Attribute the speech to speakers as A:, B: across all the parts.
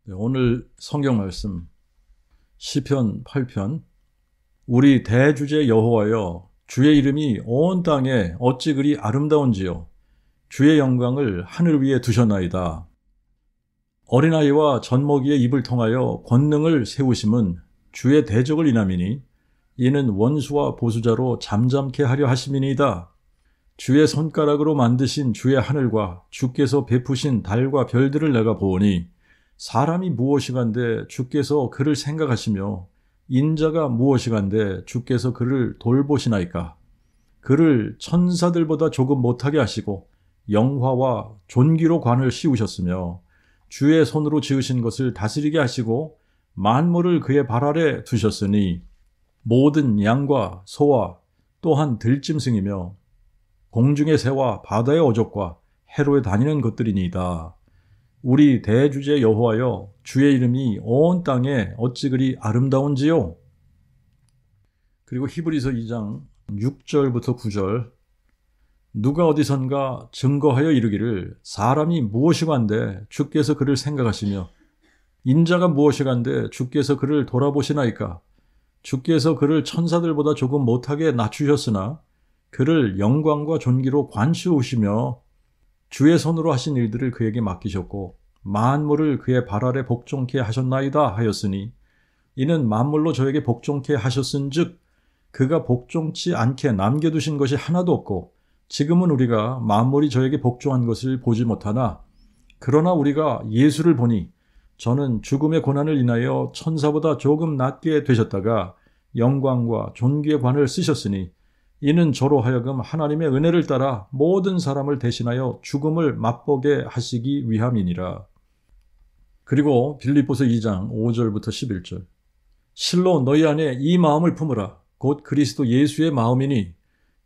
A: 네, 오늘 성경 말씀 시편 8편. 우리 대주제 여호와여, 주의 이름이 온 땅에 어찌 그리 아름다운지요. 주의 영광을 하늘 위에 두셨나이다. 어린아이와 젖먹이의 입을 통하여 권능을 세우심은 주의 대적을 인함이니 이는 원수와 보수자로 잠잠케 하려 하심이니이다. 주의 손가락으로 만드신 주의 하늘과 주께서 베푸신 달과 별들을 내가 보오니 사람이 무엇이간데 주께서 그를 생각하시며 인자가 무엇이간데 주께서 그를 돌보시나이까. 그를 천사들보다 조금 못하게 하시고 영화와 존귀로 관을 씌우셨으며 주의 손으로 지으신 것을 다스리게 하시고 만물을 그의 발 아래 두셨으니 모든 양과 소와 또한 들짐승이며 공중의 새와 바다의 어족과 해로에 다니는 것들이니이다. 우리 대주제 여호와여, 주의 이름이 온 땅에 어찌 그리 아름다운지요. 그리고 히브리서 2장 6절부터 9절. 누가 어디선가 증거하여 이르기를 사람이 무엇이간데 주께서 그를 생각하시며 인자가 무엇이간데 주께서 그를 돌아보시나이까. 주께서 그를 천사들보다 조금 못하게 낮추셨으나 그를 영광과 존귀로 관시우시며 주의 손으로 하신 일들을 그에게 맡기셨고 만물을 그의 발 아래 복종케 하셨나이다 하였으니 이는 만물로 저에게 복종케 하셨은즉 그가 복종치 않게 남겨두신 것이 하나도 없고 지금은 우리가 만물이 저에게 복종한 것을 보지 못하나 그러나 우리가 예수를 보니 저는 죽음의 고난을 인하여 천사보다 조금 낮게 되셨다가 영광과 존귀의 관을 쓰셨으니 이는 저로 하여금 하나님의 은혜를 따라 모든 사람을 대신하여 죽음을 맛보게 하시기 위함이니라. 그리고 빌립보서 2장 5절부터 11절. 실로 너희 안에 이 마음을 품으라. 곧 그리스도 예수의 마음이니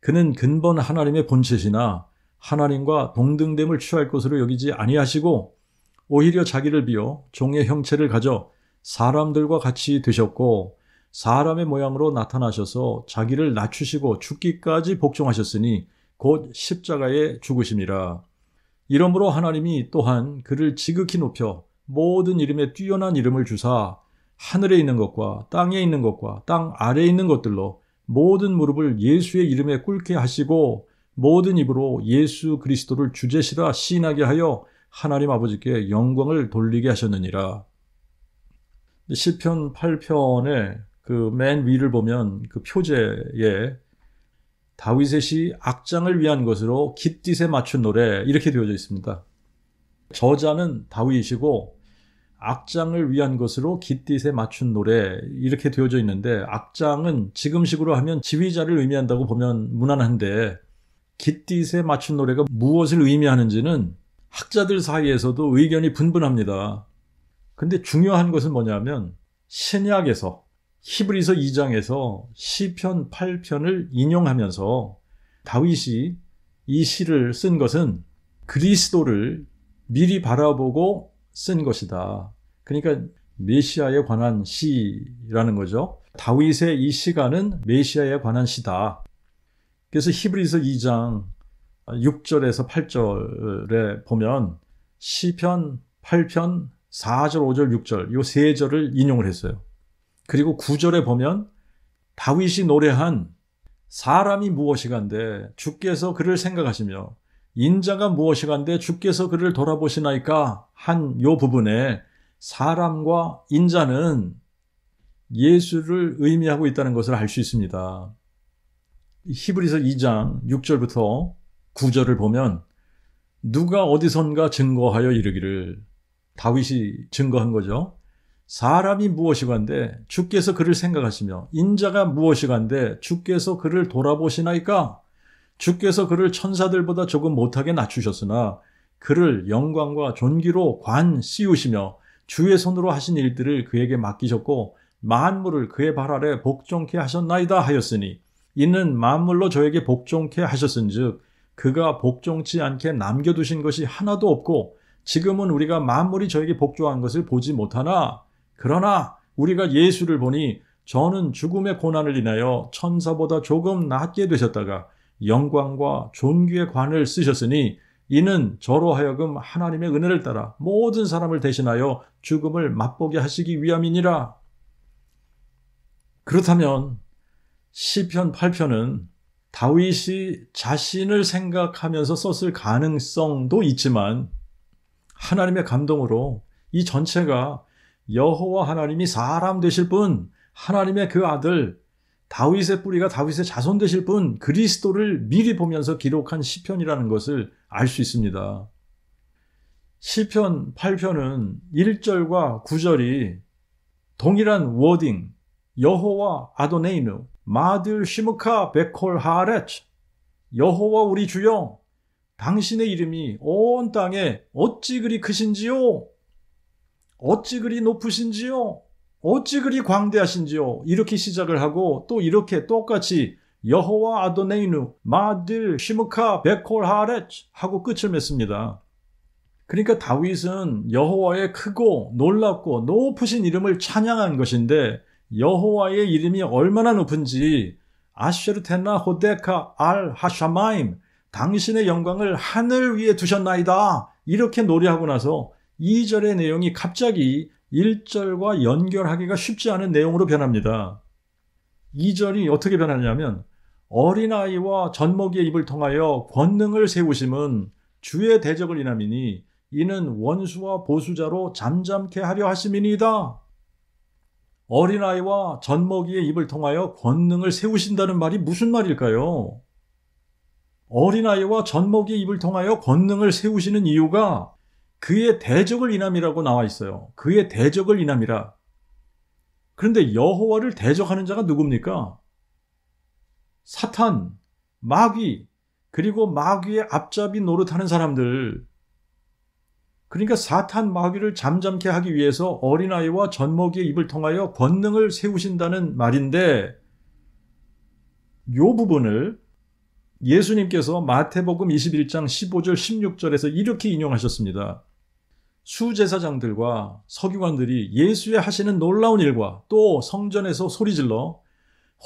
A: 그는 근본 하나님의 본체시나 하나님과 동등됨을 취할 것으로 여기지 아니하시고 오히려 자기를 비어 종의 형체를 가져 사람들과 같이 되셨고 사람의 모양으로 나타나셔서 자기를 낮추시고 죽기까지 복종하셨으니 곧 십자가에 죽으심이라. 이러므로 하나님이 또한 그를 지극히 높여 모든 이름에 뛰어난 이름을 주사 하늘에 있는 것과 땅에 있는 것과 땅 아래에 있는 것들로 모든 무릎을 예수의 이름에 꿇게 하시고 모든 입으로 예수 그리스도를 주제시라 시인하게 하여 하나님 아버지께 영광을 돌리게 하셨느니라. 시편 8편의 그 맨 위를 보면 그 표제에 다윗의 시 악장을 위한 것으로 깃딧에 맞춘 노래 이렇게 되어져 있습니다. 저자는 다윗이고 악장을 위한 것으로 깃딧에 맞춘 노래 이렇게 되어져 있는데 악장은 지금식으로 하면 지휘자를 의미한다고 보면 무난한데 깃딧에 맞춘 노래가 무엇을 의미하는지는 학자들 사이에서도 의견이 분분합니다. 근데 중요한 것은 뭐냐면 신약에서 히브리서 2장에서 시편 8편을 인용하면서 다윗이 이 시를 쓴 것은 그리스도를 미리 바라보고 쓴 것이다. 그러니까 메시아에 관한 시라는 거죠. 다윗의 이 시가는 메시아에 관한 시다. 그래서 히브리서 2장 6절에서 8절에 보면 시편 8편 4절, 5절, 6절 이 세 절을 인용을 했어요. 그리고 9절에 보면 다윗이 노래한 사람이 무엇이간데 주께서 그를 생각하시며 인자가 무엇이간데 주께서 그를 돌아보시나이까 한 요 부분에 사람과 인자는 예수를 의미하고 있다는 것을 알 수 있습니다. 히브리서 2장 6절부터 9절을 보면 누가 어디선가 증거하여 이르기를 다윗이 증거한 거죠. 사람이 무엇이간데 주께서 그를 생각하시며 인자가 무엇이간데 주께서 그를 돌아보시나이까. 주께서 그를 천사들보다 조금 못하게 낮추셨으나 그를 영광과 존귀로 관 씌우시며 주의 손으로 하신 일들을 그에게 맡기셨고 만물을 그의 발 아래 복종케 하셨나이다 하였으니 이는 만물로 저에게 복종케 하셨은즉 그가 복종치 않게 남겨두신 것이 하나도 없고 지금은 우리가 만물이 저에게 복종한 것을 보지 못하나 그러나 우리가 예수를 보니 저는 죽음의 고난을 인하여 천사보다 조금 낮게 되셨다가 영광과 존귀의 관을 쓰셨으니 이는 저로 하여금 하나님의 은혜를 따라 모든 사람을 대신하여 죽음을 맛보게 하시기 위함이니라. 그렇다면 시편 8편은 다윗이 자신을 생각하면서 썼을 가능성도 있지만 하나님의 감동으로 이 전체가 여호와 하나님이 사람 되실 분, 하나님의 그 아들, 다윗의 뿌리가 다윗의 자손 되실 분 그리스도를 미리 보면서 기록한 시편이라는 것을 알 수 있습니다. 시편 8편은 1절과 9절이 동일한 워딩, 여호와 아도네이누 마들 시므카 베콜 하렛, 여호와 우리 주여 당신의 이름이 온 땅에 어찌 그리 크신지요, 어찌 그리 높으신지요, 어찌 그리 광대하신지요, 이렇게 시작을 하고 또 이렇게 똑같이 여호와 아도네이누 마들 시므카 베콜 하렛 하고 끝을 맺습니다. 그러니까 다윗은 여호와의 크고 놀랍고 높으신 이름을 찬양한 것인데 여호와의 이름이 얼마나 높은지 아쉐르테나 호데카 알 하샤마임, 당신의 영광을 하늘 위에 두셨나이다, 이렇게 노래하고 나서 2절의 내용이 갑자기 1절과 연결하기가 쉽지 않은 내용으로 변합니다. 2절이 어떻게 변하냐면 어린아이와 젖먹이의 입을 통하여 권능을 세우심은 주의 대적을 인함이니 이는 원수와 보수자로 잠잠케 하려 하심이니이다. 어린아이와 젖먹이의 입을 통하여 권능을 세우신다는 말이 무슨 말일까요? 어린아이와 젖먹이의 입을 통하여 권능을 세우시는 이유가 그의 대적을 인함이라고 나와 있어요. 그의 대적을 인함이라. 그런데 여호와를 대적하는 자가 누굽니까? 사탄, 마귀, 그리고 마귀의 앞잡이 노릇하는 사람들. 그러니까 사탄, 마귀를 잠잠케 하기 위해서 어린아이와 젖먹이의 입을 통하여 권능을 세우신다는 말인데 이 부분을 예수님께서 마태복음 21장 15절 16절에서 이렇게 인용하셨습니다. 수제사장들과 서기관들이 예수의 하시는 놀라운 일과 또 성전에서 소리질러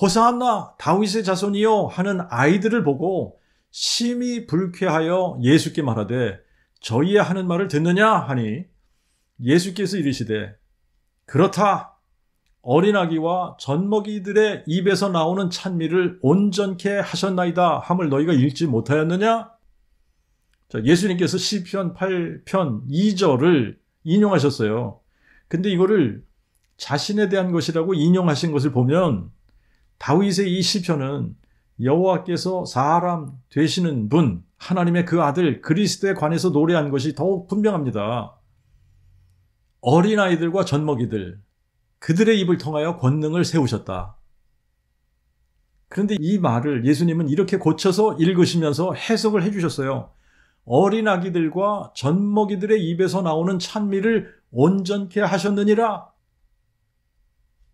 A: 호산나 다윗의 자손이여 하는 아이들을 보고 심히 불쾌하여 예수께 말하되 저희의 하는 말을 듣느냐 하니 예수께서 이르시되 그렇다, 어린아기와 젖먹이들의 입에서 나오는 찬미를 온전케 하셨나이다 함을 너희가 읽지 못하였느냐? 자, 예수님께서 시편 8편 2절을 인용하셨어요. 근데 이거를 자신에 대한 것이라고 인용하신 것을 보면 다윗의 이 시편은 여호와께서 사람 되시는 분, 하나님의 그 아들 그리스도에 관해서 노래한 것이 더욱 분명합니다. 어린아이들과 젖먹이들, 그들의 입을 통하여 권능을 세우셨다. 그런데 이 말을 예수님은 이렇게 고쳐서 읽으시면서 해석을 해주셨어요. 어린아기들과 젖먹이들의 입에서 나오는 찬미를 온전케 하셨느니라.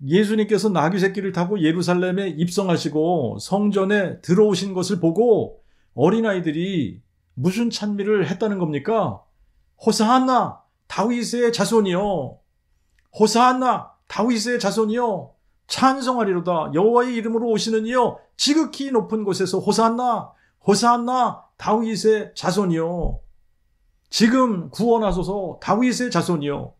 A: 예수님께서 나귀 새끼를 타고 예루살렘에 입성하시고 성전에 들어오신 것을 보고 어린아이들이 무슨 찬미를 했다는 겁니까? 호산나 다윗의 자손이여, 호산나 다윗의 자손이여, 찬송하리로다, 여호와의 이름으로 오시는 이여, 지극히 높은 곳에서 호산나, 호산나 다윗의 자손이여, 지금 구원하소서 다윗의 자손이여.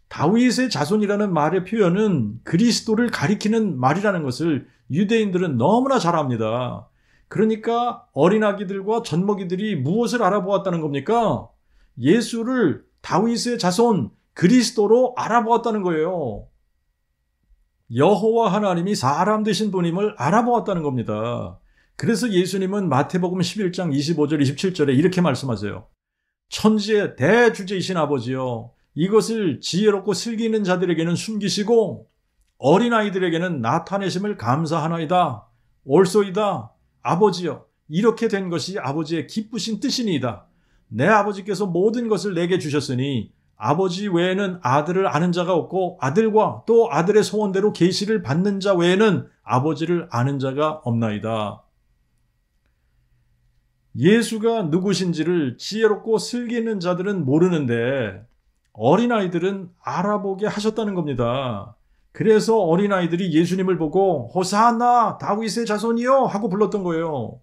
A: 다윗의 자손이라는 말의 표현은 그리스도를 가리키는 말이라는 것을 유대인들은 너무나 잘 압니다. 그러니까 어린아기들과 젖먹이들이 무엇을 알아보았다는 겁니까? 예수를 다윗의 자손 그리스도로 알아보았다는 거예요. 여호와 하나님이 사람 되신 분임을 알아보았다는 겁니다. 그래서 예수님은 마태복음 11장 25절 27절에 이렇게 말씀하세요. 천지의 대주제이신 아버지여, 이것을 지혜롭고 슬기 있는 자들에게는 숨기시고 어린아이들에게는 나타내심을 감사하나이다. 옳소이다. 아버지여, 이렇게 된 것이 아버지의 기쁘신 뜻이니이다. 내 아버지께서 모든 것을 내게 주셨으니 아버지 외에는 아들을 아는 자가 없고 아들과 또 아들의 소원대로 계시를 받는 자 외에는 아버지를 아는 자가 없나이다. 예수가 누구신지를 지혜롭고 슬기 있는 자들은 모르는데 어린아이들은 알아보게 하셨다는 겁니다. 그래서 어린아이들이 예수님을 보고 호산나 다윗의 자손이여 하고 불렀던 거예요.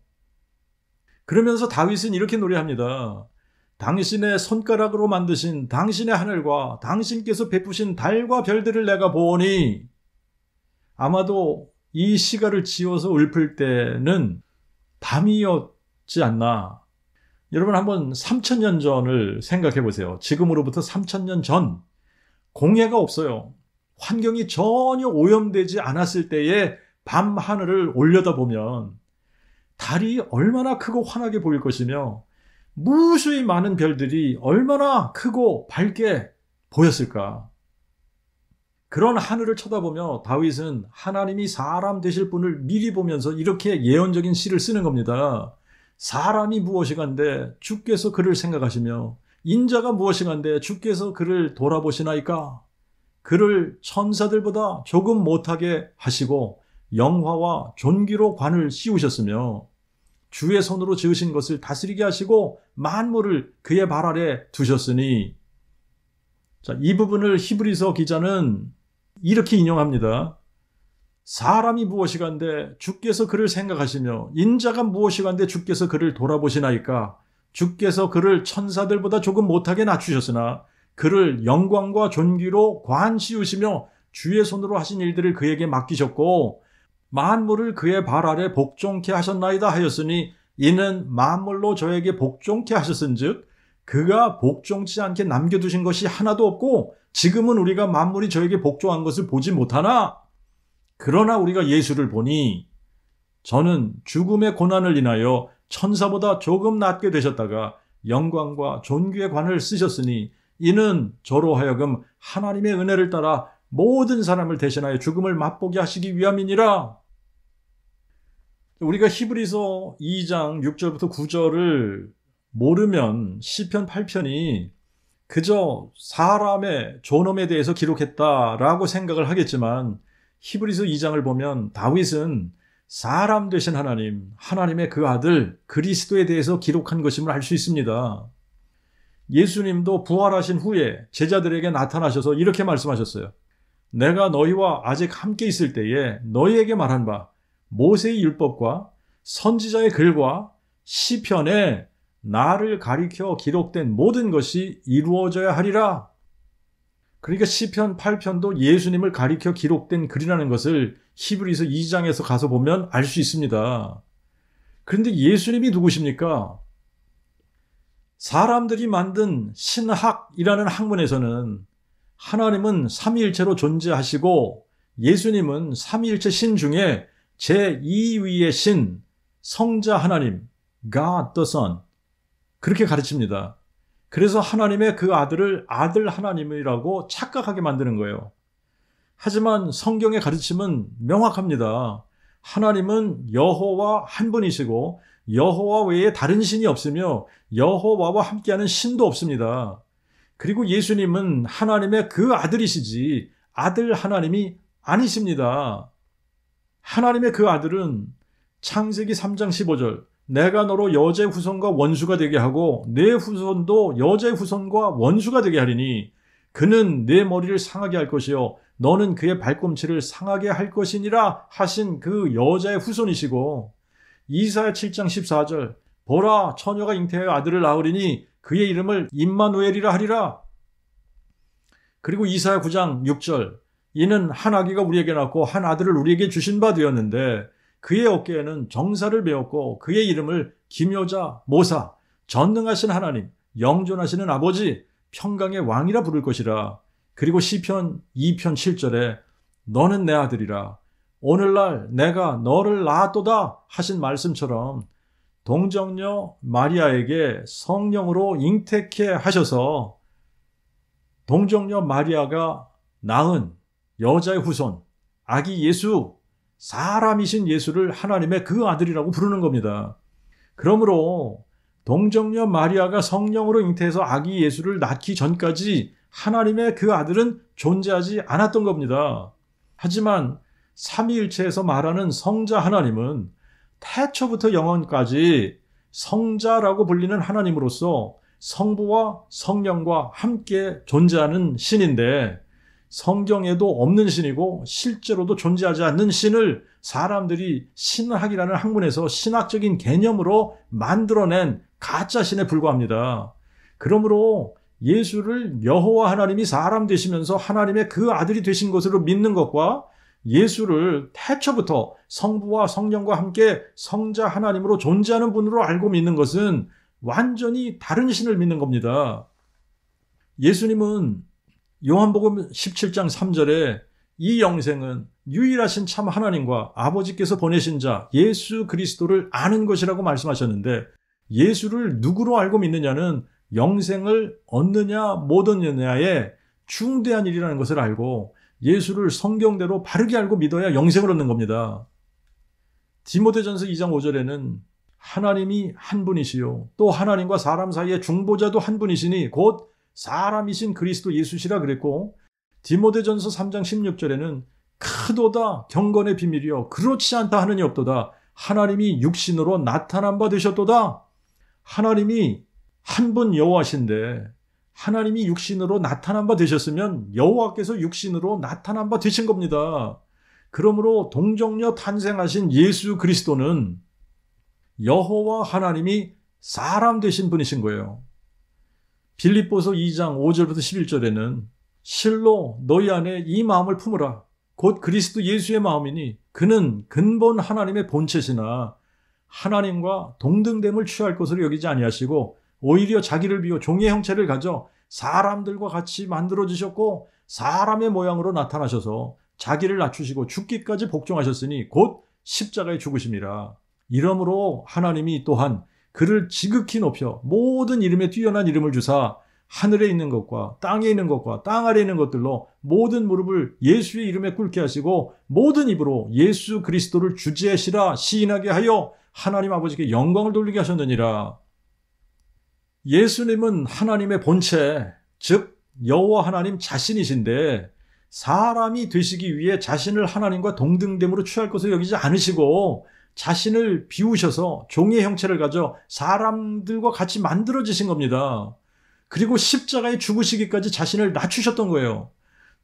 A: 그러면서 다윗은 이렇게 노래합니다. 당신의 손가락으로 만드신 당신의 하늘과 당신께서 베푸신 달과 별들을 내가 보니 아마도 이 시가를 지어서 읊을 때는 밤이었지 않나. 여러분 한번 3000년 전을 생각해 보세요. 지금으로부터 3000년 전 공해가 없어요. 환경이 전혀 오염되지 않았을 때에 밤 하늘을 올려다보면 달이 얼마나 크고 환하게 보일 것이며 무수히 많은 별들이 얼마나 크고 밝게 보였을까. 그런 하늘을 쳐다보며 다윗은 하나님이 사람 되실 분을 미리 보면서 이렇게 예언적인 시를 쓰는 겁니다. 사람이 무엇이간데 주께서 그를 생각하시며 인자가 무엇이간데 주께서 그를 돌아보시나이까. 그를 천사들보다 조금 못하게 하시고 영화와 존귀로 관을 씌우셨으며 주의 손으로 지으신 것을 다스리게 하시고 만물을 그의 발 아래 두셨으니. 자, 이 부분을 히브리서 기자는 이렇게 인용합니다. 사람이 무엇이간데 주께서 그를 생각하시며 인자가 무엇이간데 주께서 그를 돌아보시나이까. 주께서 그를 천사들보다 조금 못하게 낮추셨으나 그를 영광과 존귀로 관 씌우시며 주의 손으로 하신 일들을 그에게 맡기셨고 만물을 그의 발 아래 복종케 하셨나이다 하였으니 이는 만물로 저에게 복종케 하셨은즉 그가 복종치 않게 남겨두신 것이 하나도 없고 지금은 우리가 만물이 저에게 복종한 것을 보지 못하나 그러나 우리가 예수를 보니 저는 죽음의 고난을 인하여 천사보다 조금 낮게 되셨다가 영광과 존귀의 관을 쓰셨으니 이는 저로 하여금 하나님의 은혜를 따라 모든 사람을 대신하여 죽음을 맛보게 하시기 위함이니라. 우리가 히브리서 2장 6절부터 9절을 모르면 시편 8편이 그저 사람의 존엄에 대해서 기록했다라고 생각을 하겠지만 히브리서 2장을 보면 다윗은 사람 되신 하나님, 하나님의 그 아들 그리스도에 대해서 기록한 것임을 알 수 있습니다. 예수님도 부활하신 후에 제자들에게 나타나셔서 이렇게 말씀하셨어요. 내가 너희와 아직 함께 있을 때에 너희에게 말한 바 모세의 율법과 선지자의 글과 시편에 나를 가리켜 기록된 모든 것이 이루어져야 하리라. 그러니까 시편 8편도 예수님을 가리켜 기록된 글이라는 것을 히브리서 2장에서 가서 보면 알 수 있습니다. 그런데 예수님이 누구십니까? 사람들이 만든 신학이라는 학문에서는 하나님은 삼위일체로 존재하시고 예수님은 삼위일체 신 중에 제2위의 신, 성자 하나님, God the Son 그렇게 가르칩니다. 그래서 하나님의 그 아들을 아들 하나님이라고 착각하게 만드는 거예요. 하지만 성경의 가르침은 명확합니다. 하나님은 여호와 한 분이시고 여호와 외에 다른 신이 없으며 여호와와 함께하는 신도 없습니다. 그리고 예수님은 하나님의 그 아들이시지 아들 하나님이 아니십니다. 하나님의 그 아들은 창세기 3장 15절 내가 너로 여자의 후손과 원수가 되게 하고 내 후손도 여자의 후손과 원수가 되게 하리니 그는 내 머리를 상하게 할 것이요 너는 그의 발꿈치를 상하게 할 것이니라 하신 그 여자의 후손이시고 이사야 7장 14절 보라 처녀가 잉태하여 아들을 낳으리니 그의 이름을 임마누엘이라 하리라. 그리고 이사야 9장 6절 이는 한 아기가 우리에게 낳고 한 아들을 우리에게 주신 바 되었는데 그의 어깨에는 정사를 메었고 그의 이름을 기묘자 모사 전능하신 하나님 영존하시는 아버지 평강의 왕이라 부를 것이라. 그리고 시편 2편 7절에 너는 내 아들이라 오늘날 내가 너를 낳았도다 하신 말씀처럼 동정녀 마리아에게 성령으로 잉태케 하셔서 동정녀 마리아가 낳은 여자의 후손 아기 예수 사람이신 예수를 하나님의 그 아들이라고 부르는 겁니다. 그러므로 동정녀 마리아가 성령으로 잉태해서 아기 예수를 낳기 전까지 하나님의 그 아들은 존재하지 않았던 겁니다. 하지만 삼위일체에서 말하는 성자 하나님은 태초부터 영원까지 성자라고 불리는 하나님으로서 성부와 성령과 함께 존재하는 신인데 성경에도 없는 신이고 실제로도 존재하지 않는 신을 사람들이 신학이라는 학문에서 신학적인 개념으로 만들어낸 가짜 신에 불과합니다. 그러므로 예수를 여호와 하나님이 사람 되시면서 하나님의 그 아들이 되신 것으로 믿는 것과 예수를 태초부터 성부와 성령과 함께 성자 하나님으로 존재하는 분으로 알고 믿는 것은 완전히 다른 신을 믿는 겁니다. 예수님은 요한복음 17장 3절에 이 영생은 유일하신 참 하나님과 아버지께서 보내신 자 예수 그리스도를 아는 것이라고 말씀하셨는데, 예수를 누구로 알고 믿느냐는 영생을 얻느냐 못 얻느냐의 중대한 일이라는 것을 알고 예수를 성경대로 바르게 알고 믿어야 영생을 얻는 겁니다. 디모데전서 2장 5절에는 하나님이 한 분이시요 또 하나님과 사람 사이의 중보자도 한 분이시니 곧 사람이신 그리스도 예수시라 그랬고, 디모데전서 3장 16절에는 크도다 경건의 비밀이요 그렇지 않다 하느니 없도다 하나님이 육신으로 나타난 바 되셨도다. 하나님이 한 분 여호와신데 하나님이 육신으로 나타난 바 되셨으면 여호와께서 육신으로 나타난 바 되신 겁니다. 그러므로 동정녀 탄생하신 예수 그리스도는 여호와 하나님이 사람 되신 분이신 거예요. 빌립보서 2장 5절부터 11절에는 실로 너희 안에 이 마음을 품으라 곧 그리스도 예수의 마음이니 그는 근본 하나님의 본체시나 하나님과 동등됨을 취할 것으로 여기지 아니하시고 오히려 자기를 비워 종의 형체를 가져 사람들과 같이 만들어지셨고 사람의 모양으로 나타나셔서 자기를 낮추시고 죽기까지 복종하셨으니 곧 십자가에 죽으심이라. 이러므로 하나님이 또한 그를 지극히 높여 모든 이름에 뛰어난 이름을 주사 하늘에 있는 것과 땅에 있는 것과 땅 아래에 있는 것들로 모든 무릎을 예수의 이름에 꿇게 하시고 모든 입으로 예수 그리스도를 주제시라 시인하게 하여 하나님 아버지께 영광을 돌리게 하셨느니라. 예수님은 하나님의 본체, 즉 여호와 하나님 자신이신데 사람이 되시기 위해 자신을 하나님과 동등됨으로 취할 것을 여기지 않으시고 자신을 비우셔서 종의 형체를 가져 사람들과 같이 만들어지신 겁니다. 그리고 십자가에 죽으시기까지 자신을 낮추셨던 거예요.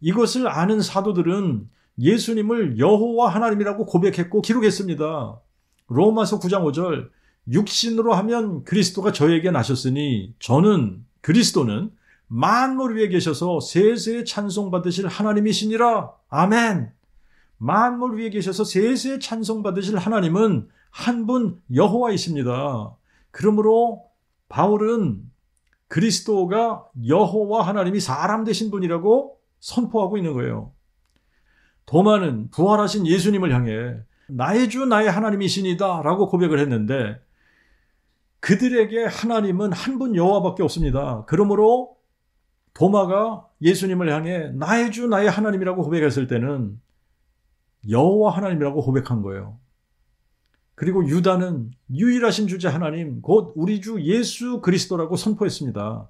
A: 이것을 아는 사도들은 예수님을 여호와 하나님이라고 고백했고 기록했습니다. 로마서 9장 5절 육신으로 하면 그리스도가 저에게 나셨으니 저는 그리스도는 만물 위에 계셔서 세세에 찬송받으실 하나님이시니라. 아멘. 만물 위에 계셔서 세세에 찬송받으실 하나님은 한 분 여호와이십니다. 그러므로 바울은 그리스도가 여호와 하나님이 사람 되신 분이라고 선포하고 있는 거예요. 도마는 부활하신 예수님을 향해 나의 주 나의 하나님이시니다 라고 고백을 했는데 그들에게 하나님은 한 분 여호와밖에 없습니다. 그러므로 도마가 예수님을 향해 나의 주 나의 하나님이라고 고백했을 때는 여호와 하나님이라고 고백한 거예요. 그리고 유다는 유일하신 주제 하나님 곧 우리 주 예수 그리스도라고 선포했습니다.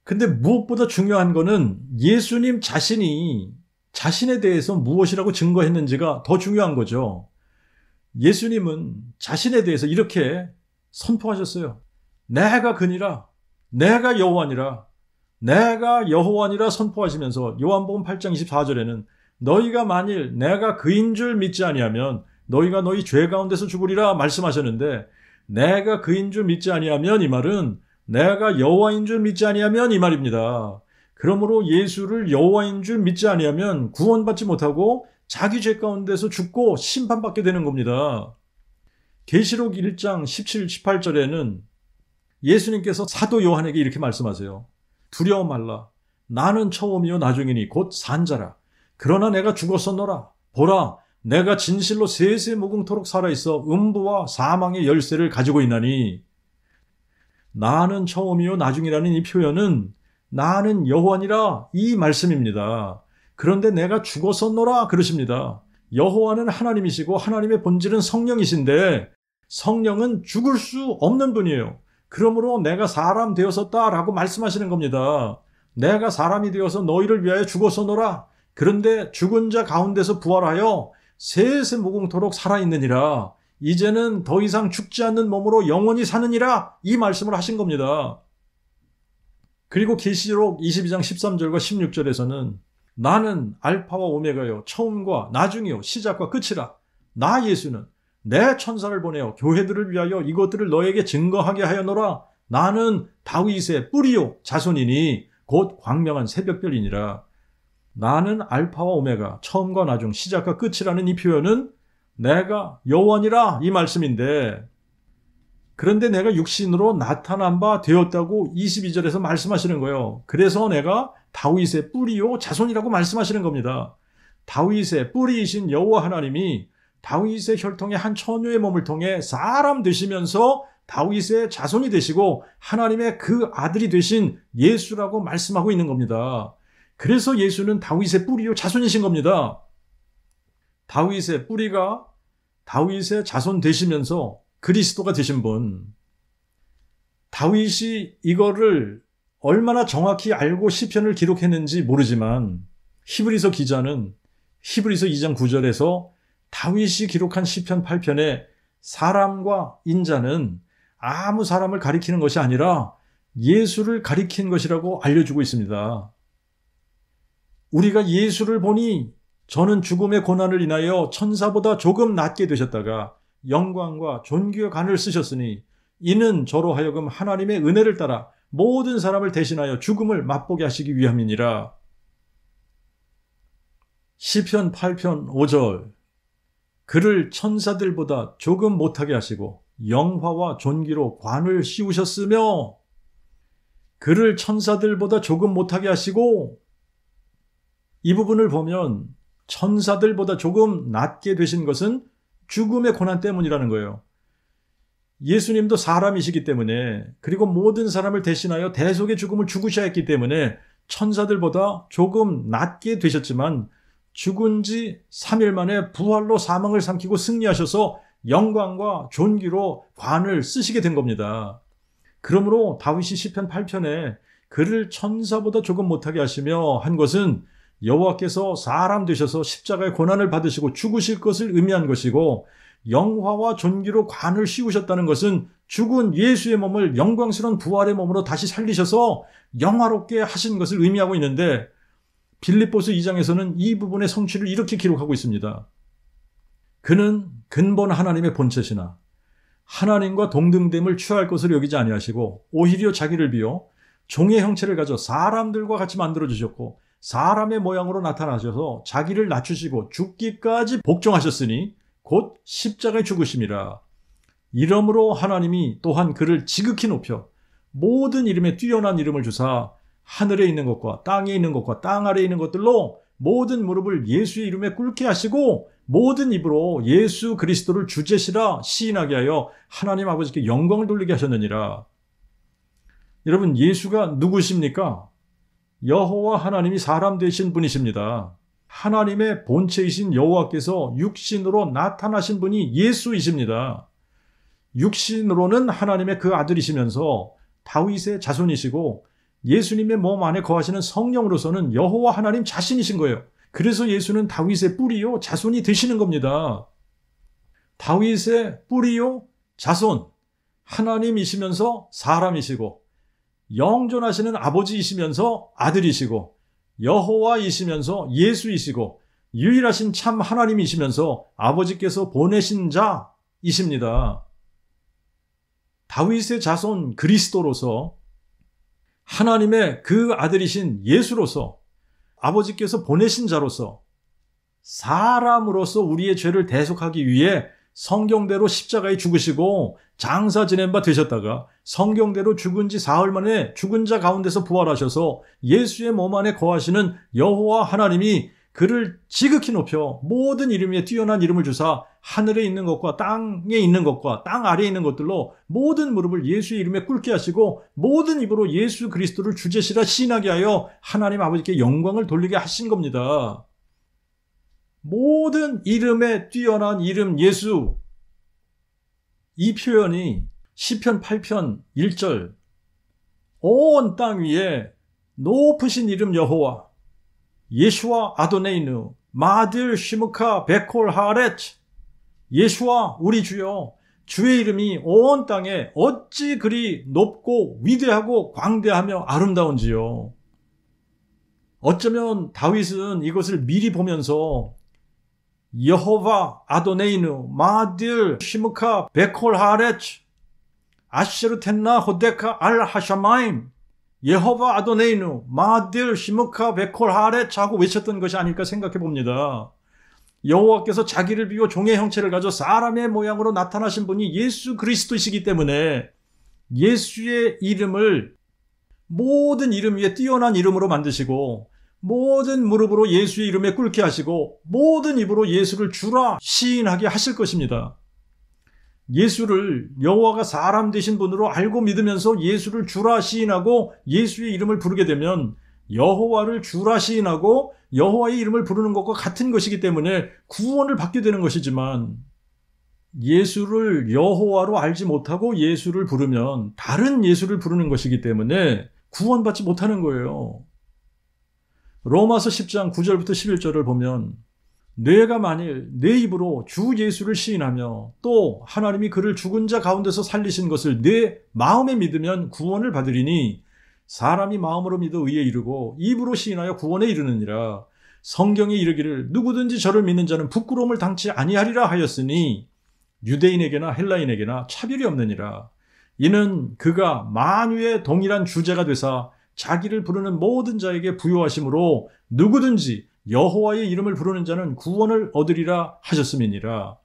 A: 근데 무엇보다 중요한 거는 예수님 자신이 자신에 대해서 무엇이라고 증거했는지가 더 중요한 거죠. 예수님은 자신에 대해서 이렇게 선포하셨어요. 내가 그니라, 내가 여호와니라, 내가 여호와니라 선포하시면서 요한복음 8장 24절에는 너희가 만일 내가 그인 줄 믿지 아니하면 너희가 너희 죄 가운데서 죽으리라 말씀하셨는데 내가 그인 줄 믿지 아니하면 이 말은 내가 여호와인 줄 믿지 아니하면 이 말입니다. 그러므로 예수를 여호와인 줄 믿지 아니하면 구원받지 못하고 자기 죄 가운데서 죽고 심판받게 되는 겁니다. 계시록 1장 17, 18절에는 예수님께서 사도 요한에게 이렇게 말씀하세요. 두려워 말라. 나는 처음이요 나중이니 곧 산자라. 그러나 내가 죽었었노라. 보라, 내가 진실로 세세 무궁토록 살아있어 음부와 사망의 열쇠를 가지고 있나니. 나는 처음이요 나중이라는 이 표현은 나는 여호와니라 이 말씀입니다. 그런데 내가 죽었었노라 그러십니다. 여호와는 하나님이시고 하나님의 본질은 성령이신데 성령은 죽을 수 없는 분이에요. 그러므로 내가 사람 되었었다라고 말씀하시는 겁니다. 내가 사람이 되어서 너희를 위하여 죽었었노라. 그런데 죽은 자 가운데서 부활하여 세세 무궁토록 살아있느니라. 이제는 더 이상 죽지 않는 몸으로 영원히 사느니라. 이 말씀을 하신 겁니다. 그리고 계시록 22장 13절과 16절에서는 나는 알파와 오메가요 처음과 나중이요 시작과 끝이라. 나 예수는 내 천사를 보내어 교회들을 위하여 이것들을 너에게 증거하게 하였노라. 나는 다윗의 뿌리요 자손이니 곧 광명한 새벽별이니라. 나는 알파와 오메가, 처음과 나중, 시작과 끝이라는 이 표현은 내가 여호와니라 이 말씀인데, 그런데 내가 육신으로 나타난 바 되었다고 22절에서 말씀하시는 거예요. 그래서 내가 다윗의 뿌리요 자손이라고 말씀하시는 겁니다. 다윗의 뿌리이신 여호와 하나님이 다윗의 혈통의 한 처녀의 몸을 통해 사람 되시면서 다윗의 자손이 되시고 하나님의 그 아들이 되신 예수라고 말씀하고 있는 겁니다. 그래서 예수는 다윗의 뿌리요 자손이신 겁니다. 다윗의 뿌리가 다윗의 자손 되시면서 그리스도가 되신 분. 다윗이 이거를 얼마나 정확히 알고 시편을 기록했는지 모르지만 히브리서 기자는 히브리서 2장 9절에서 다윗이 기록한 시편 8편에 사람과 인자는 아무 사람을 가리키는 것이 아니라 예수를 가리킨 것이라고 알려주고 있습니다. 우리가 예수를 보니 저는 죽음의 고난을 인하여 천사보다 조금 낮게 되셨다가 영광과 존귀의 관을 쓰셨으니 이는 저로 하여금 하나님의 은혜를 따라 모든 사람을 대신하여 죽음을 맛보게 하시기 위함이니라. 시편 8편 5절 그를 천사들보다 조금 못하게 하시고 영화와 존귀로 관을 씌우셨으며, 그를 천사들보다 조금 못하게 하시고, 이 부분을 보면 천사들보다 조금 낮게 되신 것은 죽음의 고난 때문이라는 거예요. 예수님도 사람이시기 때문에, 그리고 모든 사람을 대신하여 대속의 죽음을 죽으셔야 했기 때문에 천사들보다 조금 낮게 되셨지만 죽은 지 3일 만에 부활로 사망을 삼키고 승리하셔서 영광과 존귀로 관을 쓰시게 된 겁니다. 그러므로 다윗이 시편 8편에 그를 천사보다 조금 못하게 하시며 한 것은 여호와께서 사람 되셔서 십자가의 고난을 받으시고 죽으실 것을 의미한 것이고, 영화와 존귀로 관을 씌우셨다는 것은 죽은 예수의 몸을 영광스러운 부활의 몸으로 다시 살리셔서 영화롭게 하신 것을 의미하고 있는데, 빌립보서 2장에서는 이 부분의 성취를 이렇게 기록하고 있습니다. 그는 근본 하나님의 본체시나 하나님과 동등됨을 취할 것을 여기지 아니하시고 오히려 자기를 비워 종의 형체를 가져 사람들과 같이 만들어주셨고 사람의 모양으로 나타나셔서 자기를 낮추시고 죽기까지 복종하셨으니 곧 십자가에 죽으심이라. 이러므로 하나님이 또한 그를 지극히 높여 모든 이름에 뛰어난 이름을 주사 하늘에 있는 것과 땅에 있는 것과 땅 아래에 있는 것들로 모든 무릎을 예수의 이름에 꿇게 하시고 모든 입으로 예수 그리스도를 주제시라 시인하게 하여 하나님 아버지께 영광을 돌리게 하셨느니라. 여러분, 예수가 누구십니까? 여호와 하나님이 사람 되신 분이십니다. 하나님의 본체이신 여호와께서 육신으로 나타나신 분이 예수이십니다. 육신으로는 하나님의 그 아들이시면서 다윗의 자손이시고 예수님의 몸 안에 거하시는 성령으로서는 여호와 하나님 자신이신 거예요. 그래서 예수는 다윗의 뿌리요 자손이 되시는 겁니다. 다윗의 뿌리요 자손, 하나님이시면서 사람이시고 영존하시는 아버지이시면서 아들이시고 여호와이시면서 예수이시고 유일하신 참 하나님이시면서 아버지께서 보내신 자이십니다. 다윗의 자손 그리스도로서 하나님의 그 아들이신 예수로서 아버지께서 보내신 자로서 사람으로서 우리의 죄를 대속하기 위해 성경대로 십자가에 죽으시고 장사 지낸 바 되셨다가 성경대로 죽은 지 사흘 만에 죽은 자 가운데서 부활하셔서 예수의 몸 안에 거하시는 여호와 하나님이 그를 지극히 높여 모든 이름 위에 뛰어난 이름을 주사 하늘에 있는 것과 땅에 있는 것과 땅 아래에 있는 것들로 모든 무릎을 예수의 이름에 꿇게 하시고 모든 입으로 예수 그리스도를 주제시라 시인하게 하여 하나님 아버지께 영광을 돌리게 하신 겁니다. 모든 이름에 뛰어난 이름 예수, 이 표현이 시편 8편 1절 온 땅 위에 높으신 이름 여호와 예수와 아도네이누 마들 시무카 베콜 하렛, 예수와 우리 주여, 주의 이름이 온 땅에 어찌 그리 높고 위대하고 광대하며 아름다운지요. 어쩌면 다윗은 이것을 미리 보면서 여호와 아도네이누 마딜 시무카 베콜 하렛, 아시르 텐나 호데카 알 하샤마임 예호바 아도네이누 마딜 시무카 베콜 하렛 하고 외쳤던 것이 아닐까 생각해 봅니다. 여호와께서 자기를 비워 종의 형체를 가져 사람의 모양으로 나타나신 분이 예수 그리스도이시기 때문에 예수의 이름을 모든 이름 위에 뛰어난 이름으로 만드시고 모든 무릎으로 예수의 이름에 꿇게 하시고 모든 입으로 예수를 주라 시인하게 하실 것입니다. 예수를 여호와가 사람 되신 분으로 알고 믿으면서 예수를 주라 시인하고 예수의 이름을 부르게 되면 여호와를 주라 시인하고 여호와의 이름을 부르는 것과 같은 것이기 때문에 구원을 받게 되는 것이지만 예수를 여호와로 알지 못하고 예수를 부르면 다른 예수를 부르는 것이기 때문에 구원받지 못하는 거예요. 로마서 10장 9절부터 11절을 보면 내가 만일 내 입으로 주 예수를 시인하며 또 하나님이 그를 죽은 자 가운데서 살리신 것을 내 마음에 믿으면 구원을 받으리니 사람이 마음으로 믿어 의에 이르고 입으로 시인하여 구원에 이르느니라. 성경에 이르기를 누구든지 저를 믿는 자는 부끄러움을 당치 아니하리라 하였으니 유대인에게나 헬라인에게나 차별이 없느니라. 이는 그가 만유의 동일한 주제가 되사 자기를 부르는 모든 자에게 부요하심으로 누구든지 여호와의 이름을 부르는 자는 구원을 얻으리라 하셨음이니라.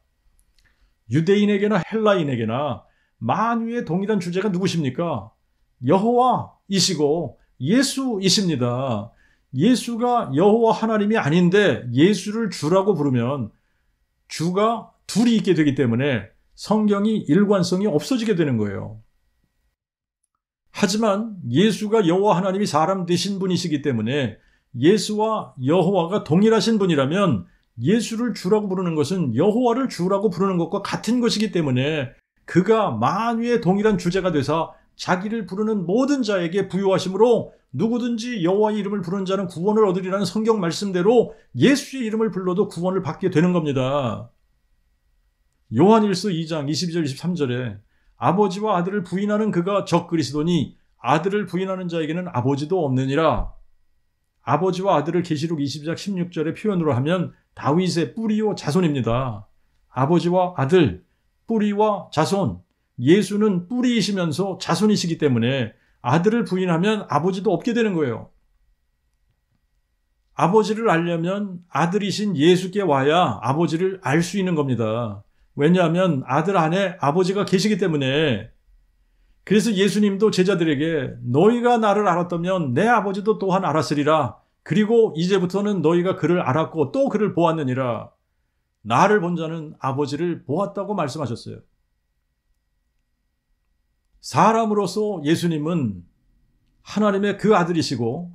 A: 유대인에게나 헬라인에게나 만유의 동일한 주제가 누구십니까? 여호와이시고 예수이십니다. 예수가 여호와 하나님이 아닌데 예수를 주라고 부르면 주가 둘이 있게 되기 때문에 성경이 일관성이 없어지게 되는 거예요. 하지만 예수가 여호와 하나님이 사람 되신 분이시기 때문에 예수와 여호와가 동일하신 분이라면 예수를 주라고 부르는 것은 여호와를 주라고 부르는 것과 같은 것이기 때문에 그가 만유의 동일한 주제가 되사 자기를 부르는 모든 자에게 부요하심으로 누구든지 여호와의 이름을 부르는 자는 구원을 얻으리라는 성경 말씀대로 예수의 이름을 불러도 구원을 받게 되는 겁니다. 요한일서 2장 22절 23절에 아버지와 아들을 부인하는 그가 적그리스도니 아들을 부인하는 자에게는 아버지도 없느니라. 아버지와 아들을 계시록 20장 16절의 표현으로 하면 다윗의 뿌리요 자손입니다. 아버지와 아들, 뿌리와 자손. 예수는 뿌리이시면서 자손이시기 때문에 아들을 부인하면 아버지도 없게 되는 거예요. 아버지를 알려면 아들이신 예수께 와야 아버지를 알 수 있는 겁니다. 왜냐하면 아들 안에 아버지가 계시기 때문에. 그래서 예수님도 제자들에게 너희가 나를 알았다면 내 아버지도 또한 알았으리라. 그리고 이제부터는 너희가 그를 알았고 또 그를 보았느니라. 나를 본 자는 아버지를 보았다고 말씀하셨어요. 사람으로서 예수님은 하나님의 그 아들이시고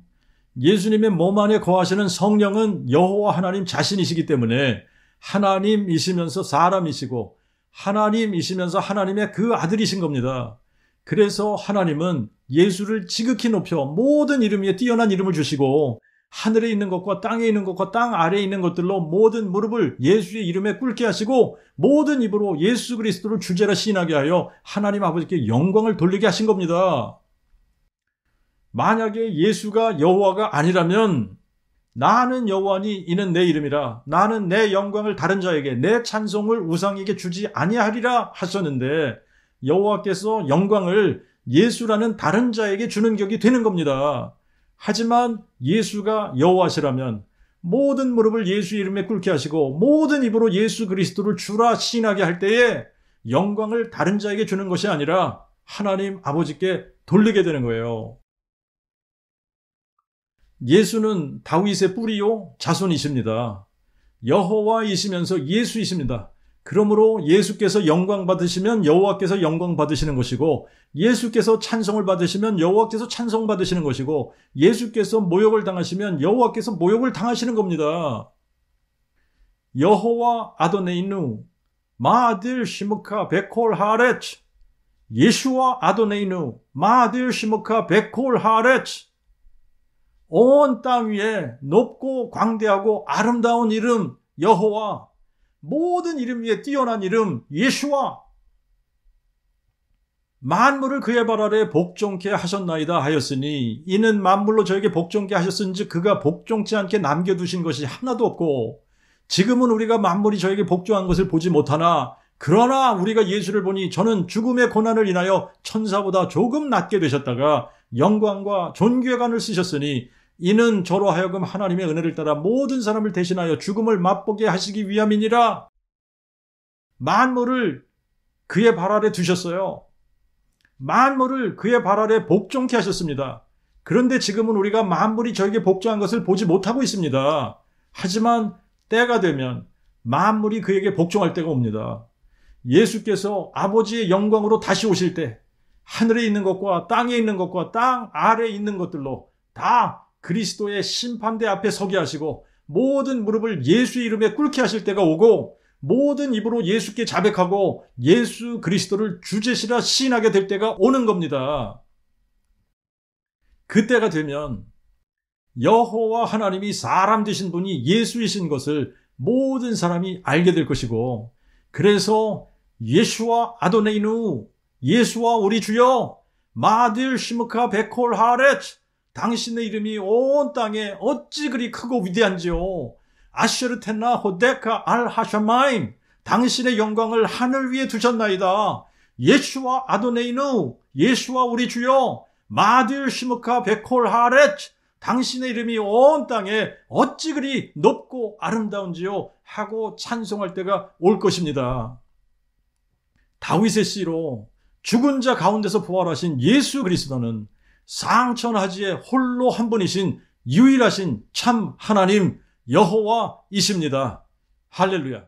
A: 예수님의 몸 안에 거하시는 성령은 여호와 하나님 자신이시기 때문에 하나님이시면서 사람이시고 하나님이시면서 하나님의 그 아들이신 겁니다. 그래서 하나님은 예수를 지극히 높여 모든 이름 위에 뛰어난 이름을 주시고 하늘에 있는 것과 땅에 있는 것과 땅 아래에 있는 것들로 모든 무릎을 예수의 이름에 꿇게 하시고 모든 입으로 예수 그리스도를 주제라 시인하게 하여 하나님 아버지께 영광을 돌리게 하신 겁니다. 만약에 예수가 여호와가 아니라면 나는 여호와니 이는 내 이름이라 나는 내 영광을 다른 자에게 내 찬송을 우상에게 주지 아니하리라 하셨는데 여호와께서 영광을 예수라는 다른 자에게 주는 격이 되는 겁니다. 하지만 예수가 여호와시라면 모든 무릎을 예수 이름에 꿇게 하시고 모든 입으로 예수 그리스도를 주라 시인하게 할 때에 영광을 다른 자에게 주는 것이 아니라 하나님 아버지께 돌리게 되는 거예요. 예수는 다윗의 뿌리요 자손이십니다. 여호와이시면서 예수이십니다. 그러므로 예수께서 영광 받으시면 여호와께서 영광 받으시는 것이고 예수께서 찬송을 받으시면 여호와께서 찬송 받으시는 것이고 예수께서 모욕을 당하시면 여호와께서 모욕을 당하시는 겁니다. 여호와 아도네이누 마아딜 시무카 베콜 하레츠 예수와 아도네이누 마아딜 시무카 베콜 하레츠 온 땅 위에 높고 광대하고 아름다운 이름 여호와 모든 이름 위에 뛰어난 이름 예수와 만물을 그의 발 아래 복종케 하셨나이다 하였으니 이는 만물로 저에게 복종케 하셨은즉 그가 복종치 않게 남겨두신 것이 하나도 없고 지금은 우리가 만물이 저에게 복종한 것을 보지 못하나 그러나 우리가 예수를 보니 저는 죽음의 고난을 인하여 천사보다 조금 낮게 되셨다가 영광과 존귀의관을 쓰셨으니 이는 저로 하여금 하나님의 은혜를 따라 모든 사람을 대신하여 죽음을 맛보게 하시기 위함이니라. 만물을 그의 발 아래 두셨어요. 만물을 그의 발 아래 복종케 하셨습니다. 그런데 지금은 우리가 만물이 저에게 복종한 것을 보지 못하고 있습니다. 하지만 때가 되면 만물이 그에게 복종할 때가 옵니다. 예수께서 아버지의 영광으로 다시 오실 때 하늘에 있는 것과 땅에 있는 것과 땅 아래에 있는 것들로 다 그리스도의 심판대 앞에 서게 하시고 모든 무릎을 예수의 이름에 꿇게 하실 때가 오고 모든 입으로 예수께 자백하고 예수 그리스도를 주제시라 시인하게 될 때가 오는 겁니다. 그때가 되면 여호와 하나님이 사람 되신 분이 예수이신 것을 모든 사람이 알게 될 것이고, 그래서 예수와 아도네이누, 예수와 우리 주여 마딜 시므카 베콜 하렛, 당신의 이름이 온 땅에 어찌 그리 크고 위대한지요. 아슈르텐나 호데카 알 하샤마임, 당신의 영광을 하늘 위에 두셨나이다. 예수와 아도네이누, 예수와 우리 주여 마딜 시므카 베콜 하렛, 당신의 이름이 온 땅에 어찌 그리 높고 아름다운지요 하고 찬송할 때가 올 것입니다. 다윗의 씨로 죽은 자 가운데서 부활하신 예수 그리스도는 상천하지에 홀로 한 분이신 유일하신 참 하나님 여호와이십니다. 할렐루야.